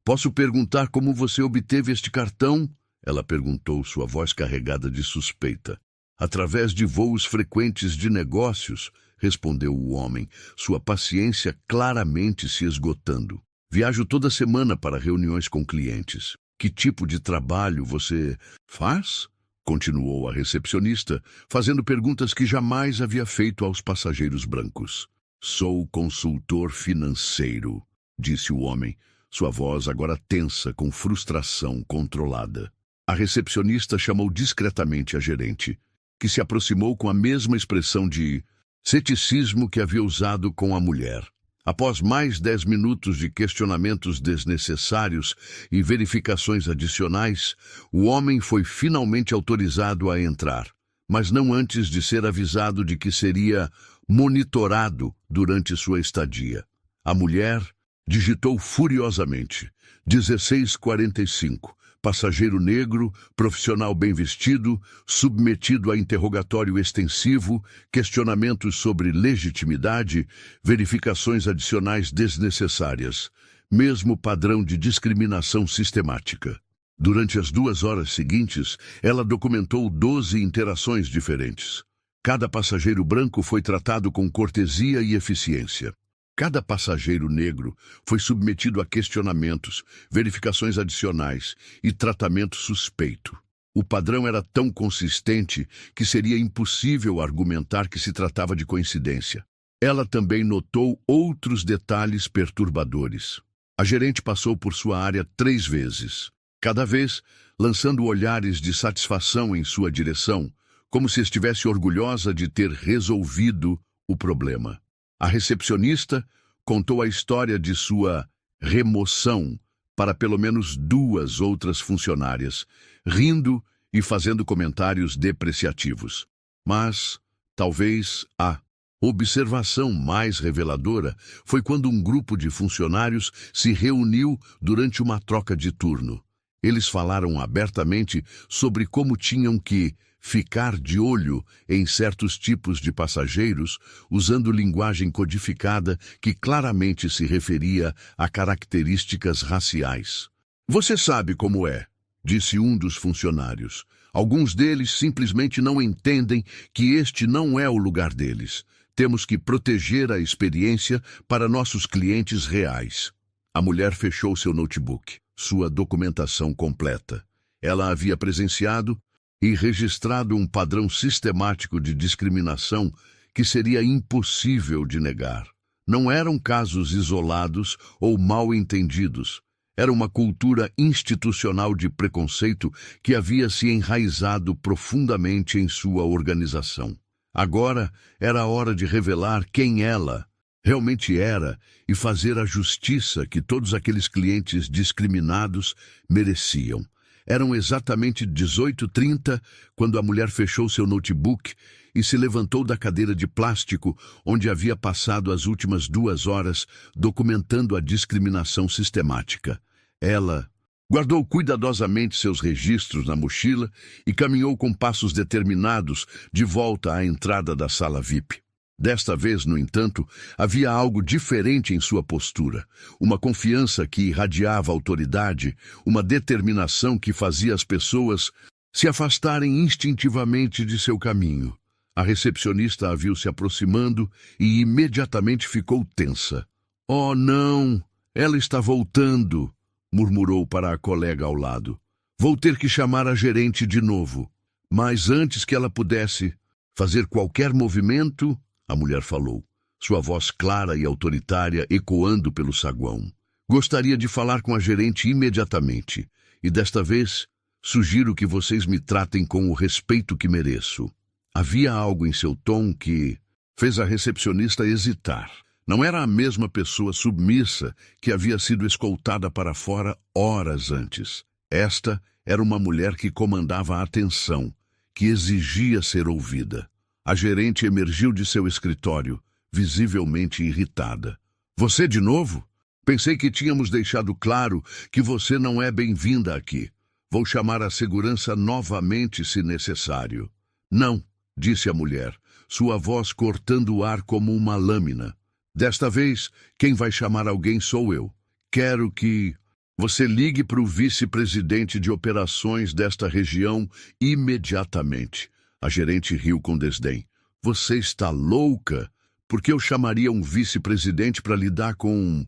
Posso perguntar como você obteve este cartão? Ela perguntou, sua voz carregada de suspeita. Através de voos frequentes de negócios, respondeu o homem, sua paciência claramente se esgotando. Viajo toda semana para reuniões com clientes. Que tipo de trabalho você faz? Continuou a recepcionista, fazendo perguntas que jamais havia feito aos passageiros brancos. Sou consultor financeiro, disse o homem, sua voz agora tensa com frustração controlada. A recepcionista chamou discretamente a gerente, que se aproximou com a mesma expressão de ceticismo que havia usado com a mulher. Após mais 10 minutos de questionamentos desnecessários e verificações adicionais, o homem foi finalmente autorizado a entrar, mas não antes de ser avisado de que seria monitorado durante sua estadia. A mulher digitou furiosamente. 16:45. Passageiro negro, profissional bem vestido, submetido a interrogatório extensivo, questionamentos sobre legitimidade, verificações adicionais desnecessárias, mesmo padrão de discriminação sistemática. Durante as 2 horas seguintes, ela documentou 12 interações diferentes. Cada passageiro branco foi tratado com cortesia e eficiência. Cada passageiro negro foi submetido a questionamentos, verificações adicionais e tratamento suspeito. O padrão era tão consistente que seria impossível argumentar que se tratava de coincidência. Ela também notou outros detalhes perturbadores. A gerente passou por sua área 3 vezes, cada vez lançando olhares de satisfação em sua direção, como se estivesse orgulhosa de ter resolvido o problema. A recepcionista contou a história de sua remoção para pelo menos 2 outras funcionárias, rindo e fazendo comentários depreciativos. Mas, talvez, a observação mais reveladora foi quando um grupo de funcionários se reuniu durante uma troca de turno. Eles falaram abertamente sobre como tinham que ficar de olho em certos tipos de passageiros, usando linguagem codificada que claramente se referia a características raciais. Você sabe como é, disse um dos funcionários. Alguns deles simplesmente não entendem que este não é o lugar deles. Temos que proteger a experiência para nossos clientes reais. A mulher fechou seu notebook, sua documentação completa. Ela havia presenciado e registrado um padrão sistemático de discriminação que seria impossível de negar. Não eram casos isolados ou mal entendidos. Era uma cultura institucional de preconceito que havia se enraizado profundamente em sua organização. Agora era a hora de revelar quem ela realmente era e fazer a justiça que todos aqueles clientes discriminados mereciam. Eram exatamente 18h30 quando a mulher fechou seu notebook e se levantou da cadeira de plástico onde havia passado as últimas 2 horas documentando a discriminação sistemática. Ela guardou cuidadosamente seus registros na mochila e caminhou com passos determinados de volta à entrada da sala VIP. Desta vez, no entanto, havia algo diferente em sua postura, uma confiança que irradiava autoridade, uma determinação que fazia as pessoas se afastarem instintivamente de seu caminho. A recepcionista a viu se aproximando e imediatamente ficou tensa. « Oh, não! Ela está voltando! » murmurou para a colega ao lado. « Vou ter que chamar a gerente de novo. » Mas antes que ela pudesse fazer qualquer movimento, a mulher falou, sua voz clara e autoritária ecoando pelo saguão. Gostaria de falar com a gerente imediatamente, e desta vez sugiro que vocês me tratem com o respeito que mereço. Havia algo em seu tom que fez a recepcionista hesitar. Não era a mesma pessoa submissa que havia sido escoltada para fora horas antes. Esta era uma mulher que comandava a atenção, que exigia ser ouvida. A gerente emergiu de seu escritório, visivelmente irritada. « Você de novo? Pensei que tínhamos deixado claro que você não é bem-vinda aqui. Vou chamar a segurança novamente se necessário. »« Não, » disse a mulher, sua voz cortando o ar como uma lâmina. « Desta vez, quem vai chamar alguém sou eu. Quero que você ligue para o vice-presidente de operações desta região imediatamente. » A gerente riu com desdém. « Você está louca? Por que eu chamaria um vice-presidente para lidar com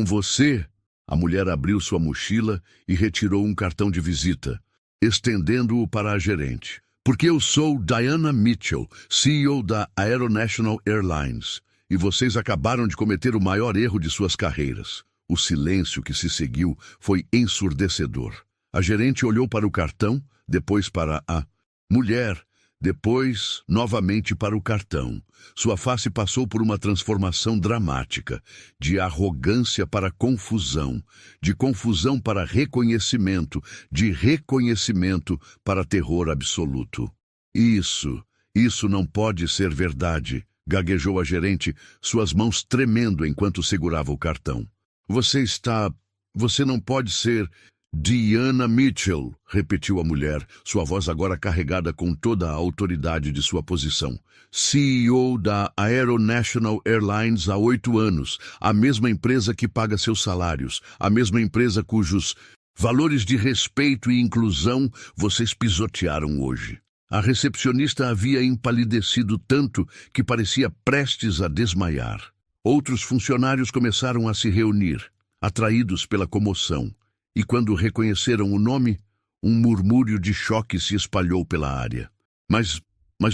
você? » A mulher abriu sua mochila e retirou um cartão de visita, estendendo-o para a gerente. « Porque eu sou Diana Mitchell, CEO da Aeronational Airlines, e vocês acabaram de cometer o maior erro de suas carreiras. » O silêncio que se seguiu foi ensurdecedor. A gerente olhou para o cartão, depois para a mulher, depois novamente para o cartão. Sua face passou por uma transformação dramática, de arrogância para confusão, de confusão para reconhecimento, de reconhecimento para terror absoluto. Isso não pode ser verdade, gaguejou a gerente, suas mãos tremendo enquanto segurava o cartão. Você não pode ser Diana Mitchell, repetiu a mulher, sua voz agora carregada com toda a autoridade de sua posição. CEO da Aeronational Airlines há 8 anos, a mesma empresa que paga seus salários, a mesma empresa cujos valores de respeito e inclusão vocês pisotearam hoje. A recepcionista havia empalidecido tanto que parecia prestes a desmaiar. Outros funcionários começaram a se reunir, atraídos pela comoção, e quando reconheceram o nome, um murmúrio de choque se espalhou pela área. Mas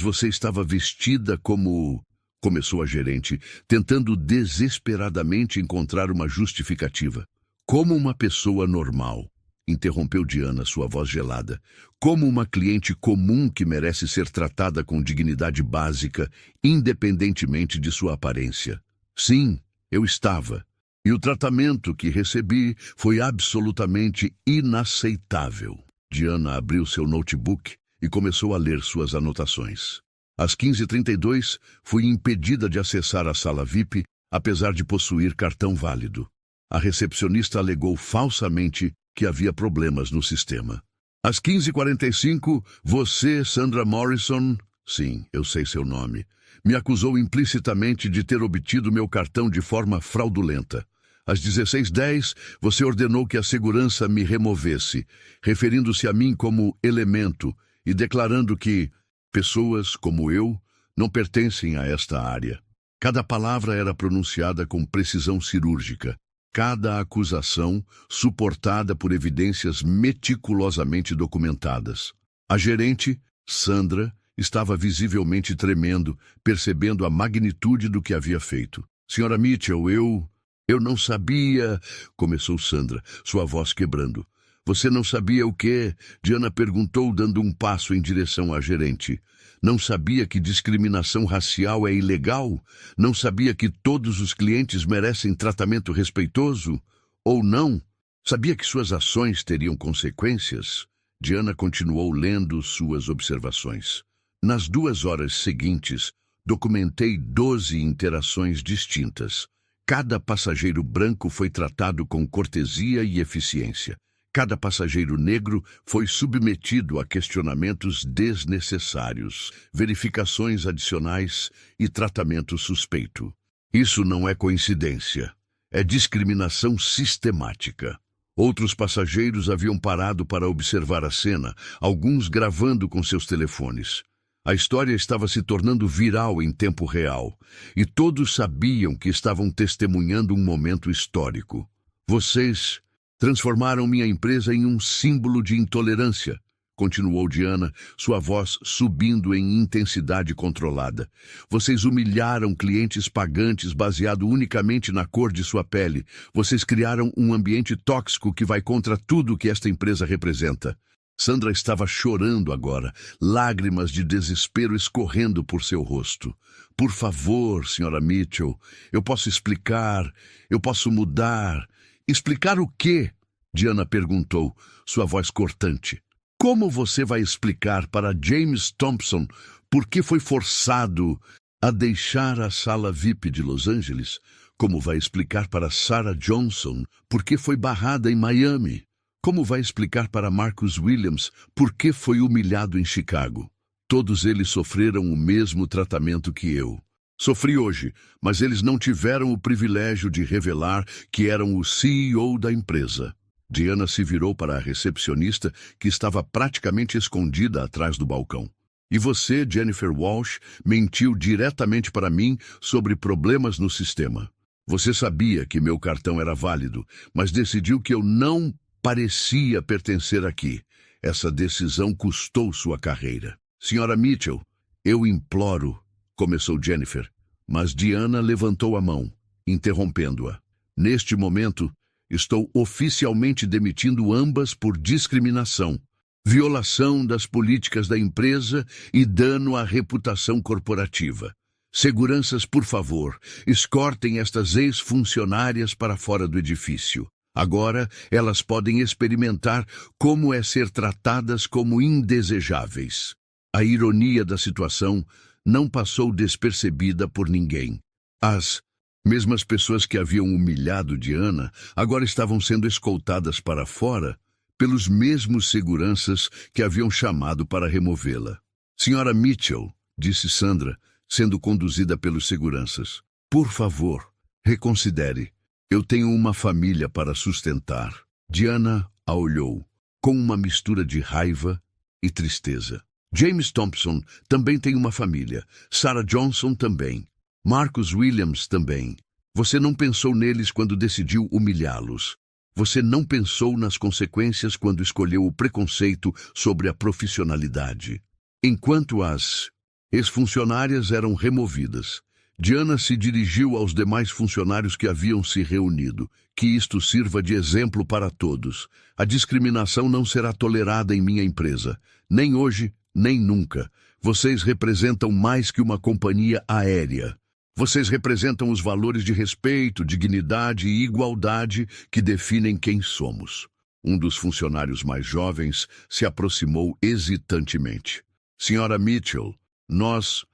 você estava vestida como... Começou a gerente, tentando desesperadamente encontrar uma justificativa. Como uma pessoa normal, interrompeu Diana, sua voz gelada. Como uma cliente comum que merece ser tratada com dignidade básica, independentemente de sua aparência. Sim, eu estava. E o tratamento que recebi foi absolutamente inaceitável. Diana abriu seu notebook e começou a ler suas anotações. Às 15h32, fui impedida de acessar a sala VIP, apesar de possuir cartão válido. A recepcionista alegou falsamente que havia problemas no sistema. Às 15h45, você, Sandra Morrison, sim, eu sei seu nome, me acusou implicitamente de ter obtido meu cartão de forma fraudulenta. Às 16h10, você ordenou que a segurança me removesse, referindo-se a mim como elemento e declarando que pessoas como eu não pertencem a esta área. Cada palavra era pronunciada com precisão cirúrgica, cada acusação suportada por evidências meticulosamente documentadas. A gerente, Sandra, Estava visivelmente tremendo, percebendo a magnitude do que havia feito. Senhora Mitchell, eu não sabia, começou Sandra, sua voz quebrando. Você não sabia o quê? Diana perguntou, dando um passo em direção à gerente. Não sabia que discriminação racial é ilegal? Não sabia que todos os clientes merecem tratamento respeitoso? Ou não? Sabia que suas ações teriam consequências? Diana continuou lendo suas observações. Nas 2 horas seguintes, documentei 12 interações distintas. Cada passageiro branco foi tratado com cortesia e eficiência. Cada passageiro negro foi submetido a questionamentos desnecessários, verificações adicionais e tratamento suspeito. Isso não é coincidência. É discriminação sistemática. Outros passageiros haviam parado para observar a cena, alguns gravando com seus telefones. A história estava se tornando viral em tempo real, e todos sabiam que estavam testemunhando um momento histórico. Vocês transformaram minha empresa em um símbolo de intolerância, continuou Diana, sua voz subindo em intensidade controlada. Vocês humilharam clientes pagantes baseado unicamente na cor de sua pele. Vocês criaram um ambiente tóxico que vai contra tudo que esta empresa representa. Sandra estava chorando agora, lágrimas de desespero escorrendo por seu rosto. Por favor, senhora Mitchell, eu posso explicar, eu posso mudar. Explicar o quê? Diana perguntou, sua voz cortante. Como você vai explicar para James Thompson por que foi forçado a deixar a sala VIP de Los Angeles? Como vai explicar para Sarah Johnson por que foi barrada em Miami? Como vai explicar para Marcus Williams por que foi humilhado em Chicago? Todos eles sofreram o mesmo tratamento que eu. Sofri hoje, mas eles não tiveram o privilégio de revelar que eram o CEO da empresa. Diana se virou para a recepcionista, que estava praticamente escondida atrás do balcão. E você, Jennifer Walsh, mentiu diretamente para mim sobre problemas no sistema. Você sabia que meu cartão era válido, mas decidiu que eu não parecia pertencer aqui. Essa decisão custou sua carreira. Senhora Mitchell, eu imploro, começou Jennifer, mas Diana levantou a mão, interrompendo-a. Neste momento, estou oficialmente demitindo ambas por discriminação, violação das políticas da empresa e dano à reputação corporativa. Seguranças, por favor, escortem estas ex-funcionárias para fora do edifício. Agora, elas podem experimentar como é ser tratadas como indesejáveis. A ironia da situação não passou despercebida por ninguém. As mesmas pessoas que haviam humilhado Diana agora estavam sendo escoltadas para fora pelos mesmos seguranças que haviam chamado para removê-la. Senhora Mitchell, disse Sandra, sendo conduzida pelos seguranças, por favor, reconsidere. Eu tenho uma família para sustentar. Diana a olhou, com uma mistura de raiva e tristeza. James Thompson também tem uma família. Sarah Johnson também. Marcus Williams também. Você não pensou neles quando decidiu humilhá-los. Você não pensou nas consequências quando escolheu o preconceito sobre a profissionalidade. Enquanto as ex-funcionárias eram removidas, Diana se dirigiu aos demais funcionários que haviam se reunido. Que isto sirva de exemplo para todos. A discriminação não será tolerada em minha empresa. Nem hoje, nem nunca. Vocês representam mais que uma companhia aérea. Vocês representam os valores de respeito, dignidade e igualdade que definem quem somos. Um dos funcionários mais jovens se aproximou hesitantemente. Senhora Mitchell, nós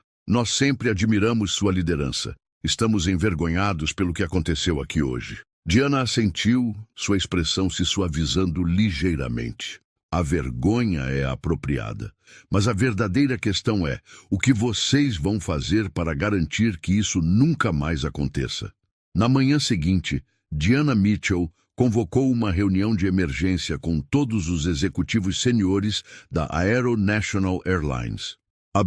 sempre admiramos sua liderança. Estamos envergonhados pelo que aconteceu aqui hoje. Diana assentiu, sua expressão se suavizando ligeiramente. A vergonha é apropriada, mas a verdadeira questão é o que vocês vão fazer para garantir que isso nunca mais aconteça. Na manhã seguinte, Diana Mitchell convocou uma reunião de emergência com todos os executivos seniores da Aero National Airlines. A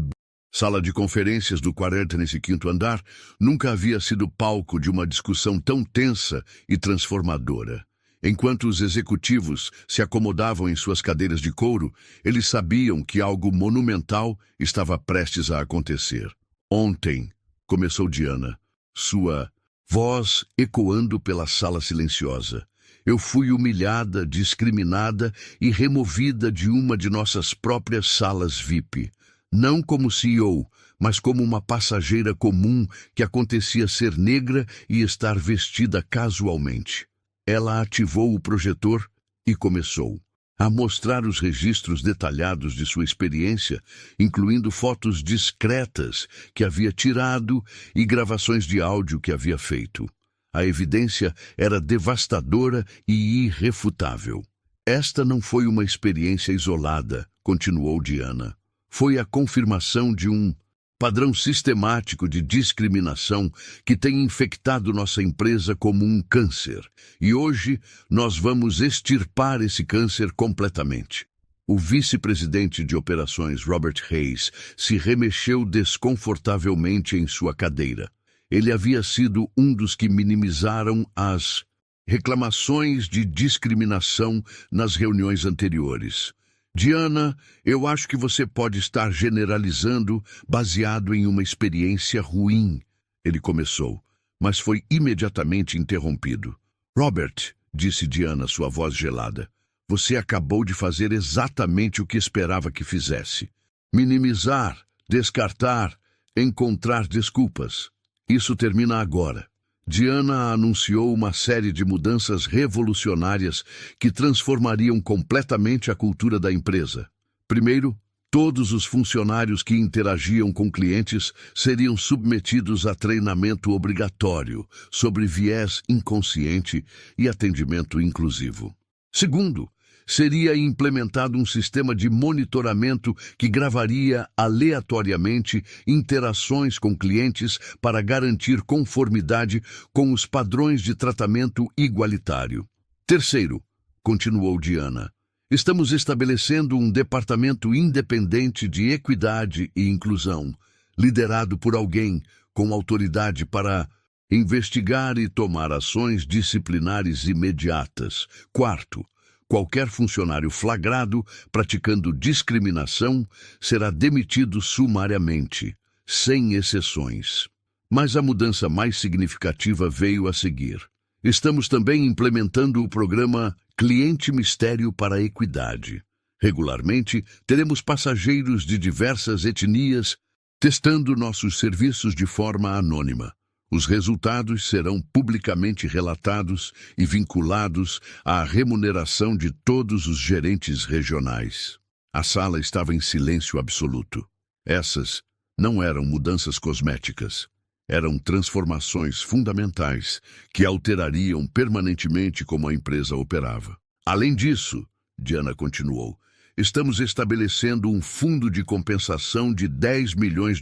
sala de conferências do 45º andar nunca havia sido palco de uma discussão tão tensa e transformadora. Enquanto os executivos se acomodavam em suas cadeiras de couro, eles sabiam que algo monumental estava prestes a acontecer. Ontem, começou Diana, sua voz ecoando pela sala silenciosa. Eu fui humilhada, discriminada e removida de uma de nossas próprias salas VIP. Não como CEO, mas como uma passageira comum que acontecia ser negra e estar vestida casualmente. Ela ativou o projetor e começou a mostrar os registros detalhados de sua experiência, incluindo fotos discretas que havia tirado e gravações de áudio que havia feito. A evidência era devastadora e irrefutável. Esta não foi uma experiência isolada, continuou Diana. Foi a confirmação de um padrão sistemático de discriminação que tem infectado nossa empresa como um câncer. E hoje nós vamos extirpar esse câncer completamente. O vice-presidente de operações, Robert Hayes, se remexeu desconfortavelmente em sua cadeira. Ele havia sido um dos que minimizaram as reclamações de discriminação nas reuniões anteriores. Diana, eu acho que você pode estar generalizando baseado em uma experiência ruim, ele começou, mas foi imediatamente interrompido. Robert, disse Diana, sua voz gelada, você acabou de fazer exatamente o que esperava que fizesse. Minimizar, descartar, encontrar desculpas. Isso termina agora. Diana anunciou uma série de mudanças revolucionárias que transformariam completamente a cultura da empresa. Primeiro, todos os funcionários que interagiam com clientes seriam submetidos a treinamento obrigatório sobre viés inconsciente e atendimento inclusivo. Segundo, seria implementado um sistema de monitoramento que gravaria aleatoriamente interações com clientes para garantir conformidade com os padrões de tratamento igualitário. Terceiro, continuou Diana, estamos estabelecendo um departamento independente de equidade e inclusão, liderado por alguém com autoridade para investigar e tomar ações disciplinares imediatas. Quarto, qualquer funcionário flagrado praticando discriminação será demitido sumariamente, sem exceções. Mas a mudança mais significativa veio a seguir. Estamos também implementando o programa Cliente Mistério para a Equidade. Regularmente, teremos passageiros de diversas etnias testando nossos serviços de forma anônima. Os resultados serão publicamente relatados e vinculados à remuneração de todos os gerentes regionais. A sala estava em silêncio absoluto. Essas não eram mudanças cosméticas. Eram transformações fundamentais que alterariam permanentemente como a empresa operava. Além disso, Diana continuou, estamos estabelecendo um fundo de compensação de $10 milhões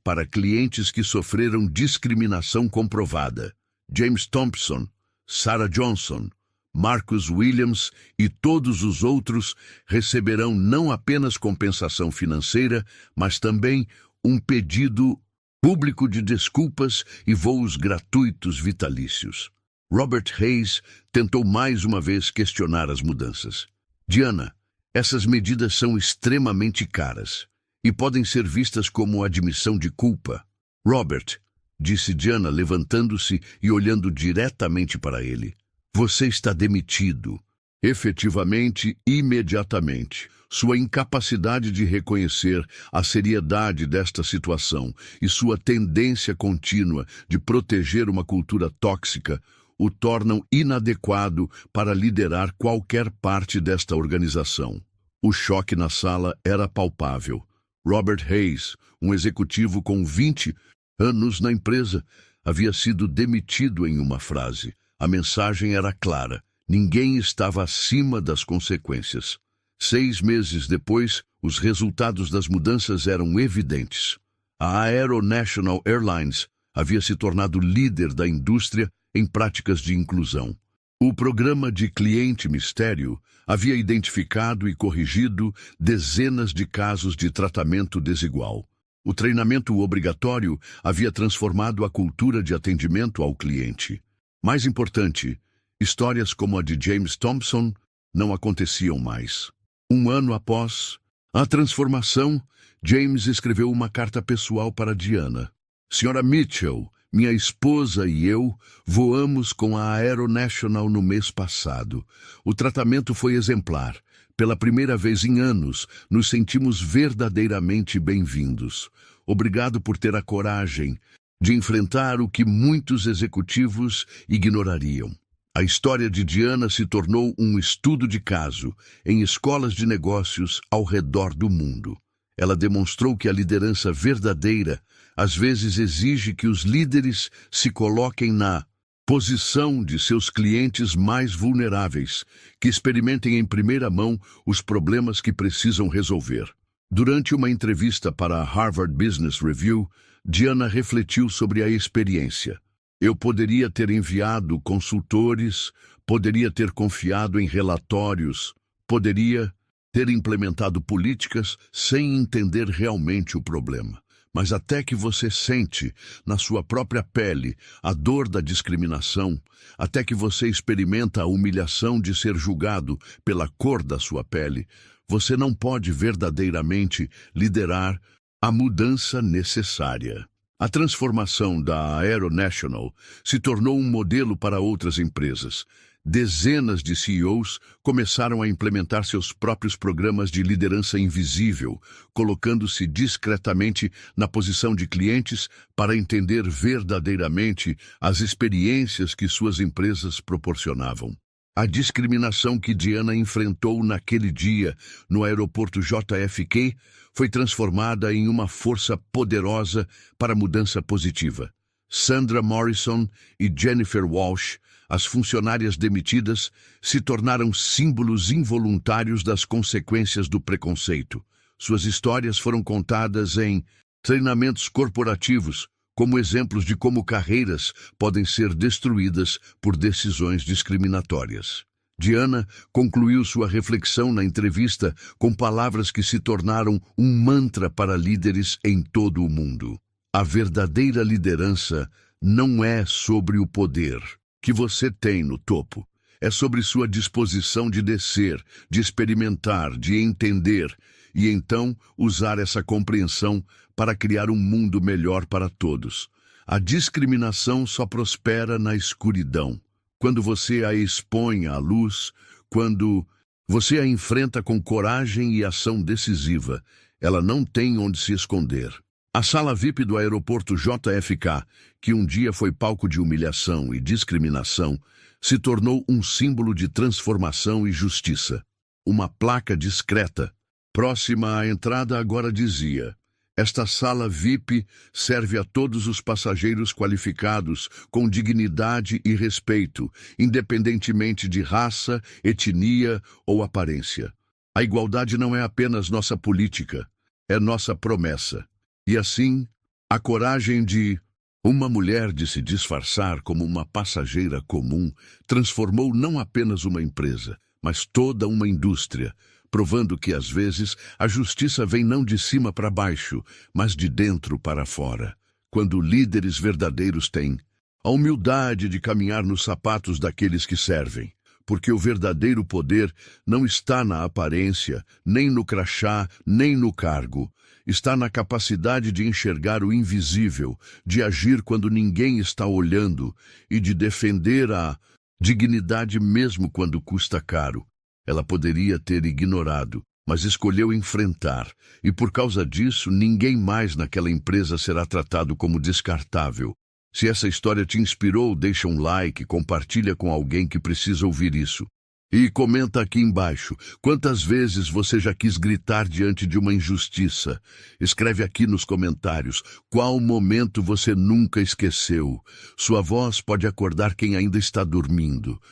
para clientes que sofreram discriminação comprovada. James Thompson, Sarah Johnson, Marcus Williams e todos os outros receberão não apenas compensação financeira, mas também um pedido público de desculpas e voos gratuitos vitalícios. Robert Hayes tentou mais uma vez questionar as mudanças. Diana, essas medidas são extremamente caras e podem ser vistas como admissão de culpa. Robert, disse Diana, levantando-se e olhando diretamente para ele. Você está demitido. Efetivamente, imediatamente. Sua incapacidade de reconhecer a seriedade desta situação e sua tendência contínua de proteger uma cultura tóxica o tornam inadequado para liderar qualquer parte desta organização. O choque na sala era palpável. Robert Hayes, um executivo com 20 anos na empresa, havia sido demitido em uma frase. A mensagem era clara. Ninguém estava acima das consequências. 6 meses depois, os resultados das mudanças eram evidentes. A Aero National Airlines havia se tornado líder da indústria em práticas de inclusão. O programa de Cliente Mistério havia identificado e corrigido dezenas de casos de tratamento desigual. O treinamento obrigatório havia transformado a cultura de atendimento ao cliente. Mais importante, Histórias como a de James Thompson não aconteciam mais. Um ano após a transformação, James escreveu uma carta pessoal para Diana. Senhora Mitchell, minha esposa e eu voamos com a Aeronational no mês passado. O tratamento foi exemplar. Pela primeira vez em anos, nos sentimos verdadeiramente bem-vindos. Obrigado por ter a coragem de enfrentar o que muitos executivos ignorariam. A história de Diana se tornou um estudo de caso em escolas de negócios ao redor do mundo. Ela demonstrou que a liderança verdadeira às vezes exige que os líderes se coloquem na posição de seus clientes mais vulneráveis, que experimentem em primeira mão os problemas que precisam resolver. Durante uma entrevista para a Harvard Business Review, Diana refletiu sobre a experiência. Eu poderia ter enviado consultores, poderia ter confiado em relatórios, poderia ter implementado políticas sem entender realmente o problema. Mas até que você sente na sua própria pele a dor da discriminação, até que você experimenta a humilhação de ser julgado pela cor da sua pele, você não pode verdadeiramente liderar a mudança necessária. A transformação da Aeronational se tornou um modelo para outras empresas. Dezenas de CEOs começaram a implementar seus próprios programas de liderança invisível, colocando-se discretamente na posição de clientes para entender verdadeiramente as experiências que suas empresas proporcionavam. A discriminação que Diana enfrentou naquele dia no aeroporto JFK foi transformada em uma força poderosa para a mudança positiva. Sandra Morrison e Jennifer Walsh, as funcionárias demitidas, se tornaram símbolos involuntários das consequências do preconceito. Suas histórias foram contadas em treinamentos corporativos, como exemplos de como carreiras podem ser destruídas por decisões discriminatórias. Diana concluiu sua reflexão na entrevista com palavras que se tornaram um mantra para líderes em todo o mundo. A verdadeira liderança não é sobre o poder que você tem no topo. É sobre sua disposição de descer, de experimentar, de entender e então usar essa compreensão para criar um mundo melhor para todos. A discriminação só prospera na escuridão. Quando você a expõe à luz, quando você a enfrenta com coragem e ação decisiva, ela não tem onde se esconder. A sala VIP do aeroporto JFK, que um dia foi palco de humilhação e discriminação, se tornou um símbolo de transformação e justiça. Uma placa discreta, próxima à entrada, agora dizia: esta sala VIP serve a todos os passageiros qualificados com dignidade e respeito, independentemente de raça, etnia ou aparência. A igualdade não é apenas nossa política, é nossa promessa. E assim, a coragem de uma mulher de se disfarçar como uma passageira comum transformou não apenas uma empresa, mas toda uma indústria, provando que, às vezes, a justiça vem não de cima para baixo, mas de dentro para fora. Quando líderes verdadeiros têm a humildade de caminhar nos sapatos daqueles que servem, porque o verdadeiro poder não está na aparência, nem no crachá, nem no cargo. Está na capacidade de enxergar o invisível, de agir quando ninguém está olhando e de defender a dignidade mesmo quando custa caro. Ela poderia ter ignorado, mas escolheu enfrentar, e por causa disso ninguém mais naquela empresa será tratado como descartável. Se essa história te inspirou, deixa um like, compartilha com alguém que precisa ouvir isso. E comenta aqui embaixo, quantas vezes você já quis gritar diante de uma injustiça? Escreve aqui nos comentários, qual momento você nunca esqueceu? Sua voz pode acordar quem ainda está dormindo.